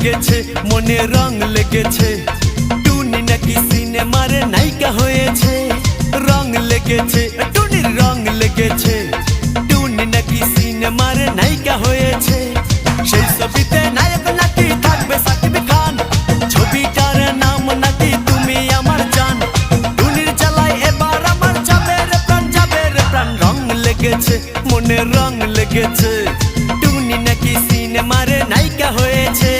লেগেছে, মনে রং লেগেছে। টুনি নাকি সিনেমার নায়িকা হয়েছে। রং লেগেছে, টুনির রং লেগেছে। টুনি নাকি সিনেমার নায়িকা হয়েছে। সেই ছবিতে নায়ক নাকি থাকবে সাকিব খান। ছবিটার নাম নাকি তুমি আমার জান। টুনির জ্বালায় এবার আমার যাবে রে প্রাণ, যাবে রে প্রাণ। রং লেগেছে, মনে রং লেগেছে। টুনি নাকি সিনেমার নায়িকা হয়েছে।